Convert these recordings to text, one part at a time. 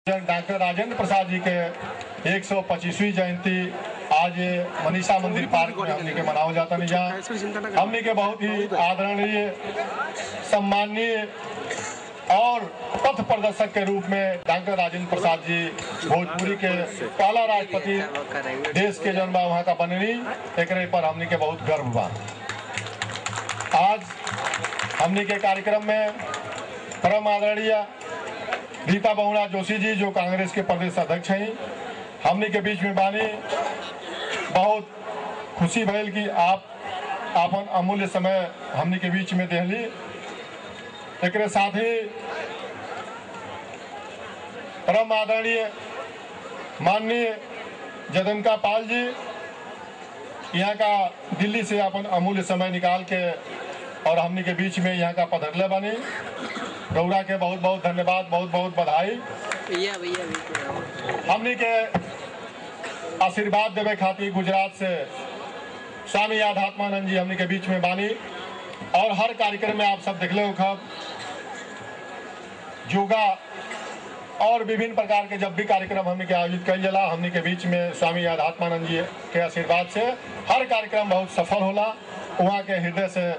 Doctor Rajendra Prasad ji के 125वीं जयंती आज मनीषा मंदिर पार्क में हमने के मनाओ जाता नहीं जहाँ हमने के बहुत ही आदरणीय सम्माननीय और पथ प्रदर्शक के रूप में डॉक्टर राजेंद्र प्रसाद जी भोजपुरी के पहला राष्ट्रपति देश के जन्म वहाँ का बननी एक पर हमने के बहुत गर्व बा। आज हमने के कार्यक्रम में परम आदरणीय रीता बहुगुणा जोशी जी जो कांग्रेस के प्रदेश अध्यक्ष हैं हमने के बीच में बानी। बहुत खुशी भइल कि आप अपन अमूल्य समय हमने के बीच में देहली। एक साथ ही परम आदरणीय माननीय जगदम्बिका पाल जी यहाँ का दिल्ली से अपन अमूल्य समय निकाल के और हमने के बीच में यहाँ का पधरले बनी। रौरा के बहुत बहुत धन्यवाद, बहुत बहुत बधाई। हमने के आशीर्वाद देवे खातिर गुजरात से स्वामी आध्यात्मानंद जी हमने के बीच में बानी और हर कार्यक्रम में आप सब देखले हो खब योगा और विभिन्न प्रकार के जब भी कार्यक्रम हमने के आयोजित कल जला हमने के बीच में स्वामी आध्यात्मानंद जी के आशीर्वाद से हर कार्यक्रम बहुत सफल होला। वहाँ के हृदय से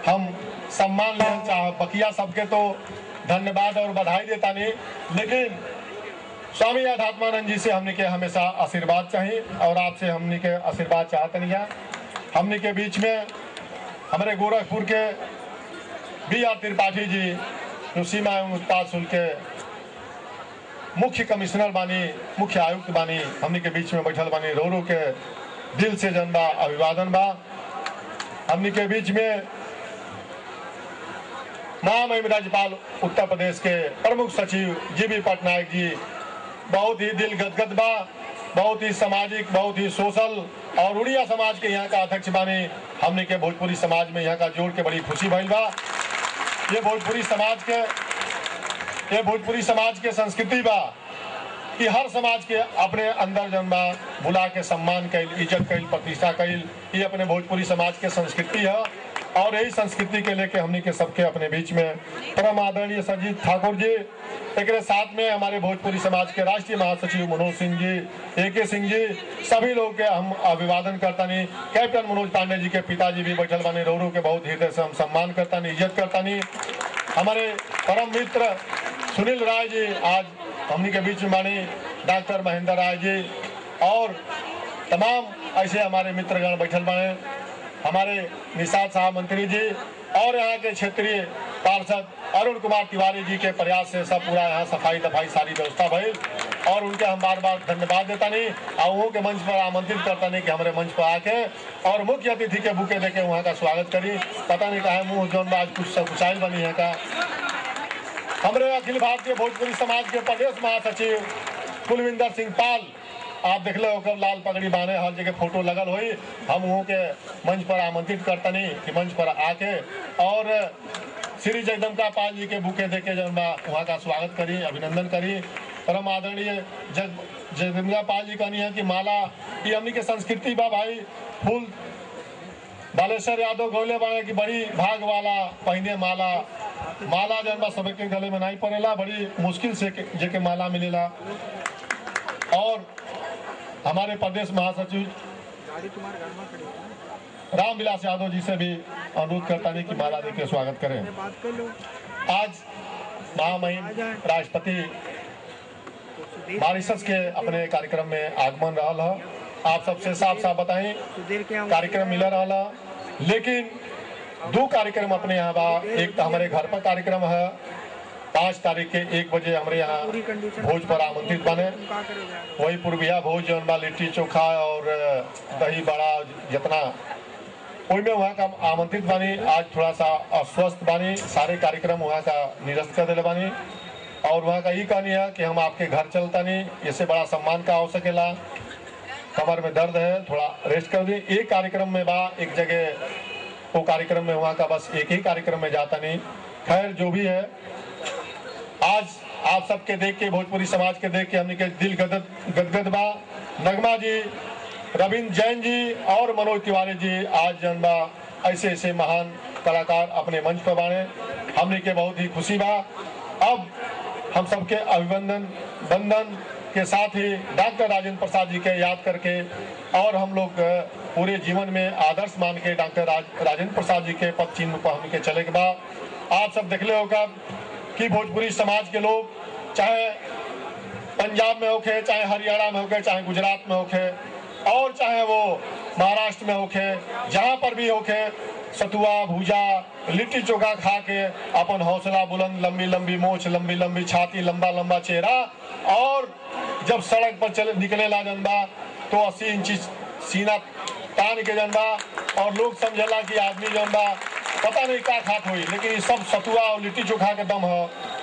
हम सम्मान लेना चाह बकिया सबके तो धन्यवाद और बधाई देता नहीं, लेकिन स्वामी आध्यात्मानंद जी से हमने के हमेशा आशीर्वाद चाहिए और आपसे हमने के आशीर्वाद चाहते नहीं है। हमने के बीच में हमारे गोरखपुर के B.R. त्रिपाठी जी जो सीमा एवं उत्पाद शुल्क के मुख्य कमिश्नर बानी, मुख्य आयुक्त बानी, हमने के बीच में बैठल बानी। रो के दिल से जनबा अभिवादन बा। हमने के बीच में महामहिम राज्यपाल उत्तर प्रदेश के प्रमुख सचिव G.B. पटनायक जी बहुत ही दिल गदगद बा, बहुत ही सामाजिक, बहुत ही सोशल और उड़िया समाज के यहाँ का अध्यक्ष बानी। हमने के भोजपुरी समाज में यहाँ का जोड़ के बड़ी खुशी भइल बा। ये भोजपुरी समाज के संस्कृति बा कि हर समाज के अपने अंदर जन्मा बुला के सम्मान कैल, इज्जत कैल, प्रतिष्ठा कैल, ये अपने भोजपुरी समाज के संस्कृति है। और यही संस्कृति के लेके हमने के सबके अपने बीच में परम आदरणीय संजीत ठाकुर जी, एक साथ में हमारे भोजपुरी समाज के राष्ट्रीय महासचिव मनोज सिंह जी, AK सिंह जी, सभी लोग के हम अभिवादन करता नहीं। कैप्टन मनोज पांडे जी के पिताजी भी बैठल बने। रो के बहुत हृदय से हम सम्मान करता नहीं, इज्जत करता नहीं। हमारे परम मित्र सुनील राय जी आज हमने के बीच में मानी, डॉक्टर महेंद्र राय जी और तमाम ऐसे हमारे मित्रगण बैठल बने। हमारे निषाद साहब मंत्री जी और यहाँ के क्षेत्रीय पार्षद अरुण कुमार तिवारी जी के प्रयास से सब पूरा यहाँ सफाई दफाई सारी व्यवस्था भई और उनके हम बार बार धन्यवाद देता नहीं और वो के मंच पर आमंत्रित करता नहीं कि हमारे मंच पर आके और मुख्य अतिथि के बुके देके वहाँ का स्वागत करी। पता नहीं कहा मुँह जौन आज कुछ सकुचाइल बनी है का। हमारे अखिल भारतीय भोजपुरी समाज के प्रदेश महासचिव कुलविंदर सिंह पाल आप देख लो होकर लाल पगड़ी बांधे हर जगह फोटो लगल हुई। हम वहाँ के मंच पर आमंत्रित करता नहीं कि मंच पर आके और श्री जगदम्बिका पाल जी के बुके देके जो वहाँ का स्वागत करी, अभिनंदन करी। परम आदरणीय जगदम्बिका पाल जी कहनी है कि माला ये हमनी के संस्कृति बा भाई। फूल बालेश्वर यादव गौले बाड़े की बड़ी भाग वाला पहने माला, माला जो सबके गले में नहीं पड़ेला, बड़ी मुश्किल से जेके माला मिलेला। और हमारे प्रदेश महासचिव रामविलास यादव जी से भी अनुरोध करता नहीं कि माला देके स्वागत करें। आज महामहिम राष्ट्रपति मॉरिशस के अपने कार्यक्रम में आगमन रहा है। आप सबसे साफ साफ बताएं कार्यक्रम मिला रहा, लेकिन 2 कार्यक्रम अपने यहाँ बा। एक तो हमारे घर पर कार्यक्रम है 5 तारीख के 1 बजे हमारे यहाँ भोज पर आमंत्रित बने। वही पूर्विया भोज जौन बा लिट्टी चोखा और दही बड़ा जितना में वहाँ का आमंत्रित बानी। आज थोड़ा सा अस्वस्थ बानी, सारे कार्यक्रम वहाँ का निरस्त कर दिले बानी और वहाँ का ये कहानी है कि हम आपके घर चलता नहीं, इससे बड़ा सम्मान का हो सकेला। कमर में दर्द है, थोड़ा रेस्ट कर दी। एक कार्यक्रम में बा एक जगह वो कार्यक्रम में वहाँ का बस एक ही कार्यक्रम में जाता नहीं। खैर जो भी है, आज आप सबके देख के भोजपुरी समाज के देख के हमने के दिल गदगद बा। नगमा जी, रविंद्र जैन जी और मनोज तिवारी जी आज जनबा ऐसे ऐसे महान कलाकार अपने मंच पर बाने, हमने के बहुत ही खुशी बा। अब हम सबके अभिनंदन बंधन के साथ ही डॉक्टर राजेंद्र प्रसाद जी के याद करके और हम लोग पूरे जीवन में आदर्श मान के डॉक्टर राजेंद्र प्रसाद जी के पद चिन्ह पर हम के चले के बाद आप सब देख ले होगा कि भोजपुरी समाज के लोग चाहे पंजाब में होके, चाहे हरियाणा में होके, चाहे गुजरात में होके और चाहे वो महाराष्ट्र में होके, जहाँ पर भी होके सतुआ भूजा लिट्टी चोखा खा के अपन हौसला बुलंद, लंबी लंबी मोछ, लंबी लंबी छाती, लंबा लंबा चेहरा और जब सड़क पर चले निकले ला जनबा तो 80 इंची सीना तान के जनबा और लोग समझला कि आदमी जनबा पता नहीं क्या खात हुई, लेकिन ये सब सतुआ और लिट्टी चोखा के दम है।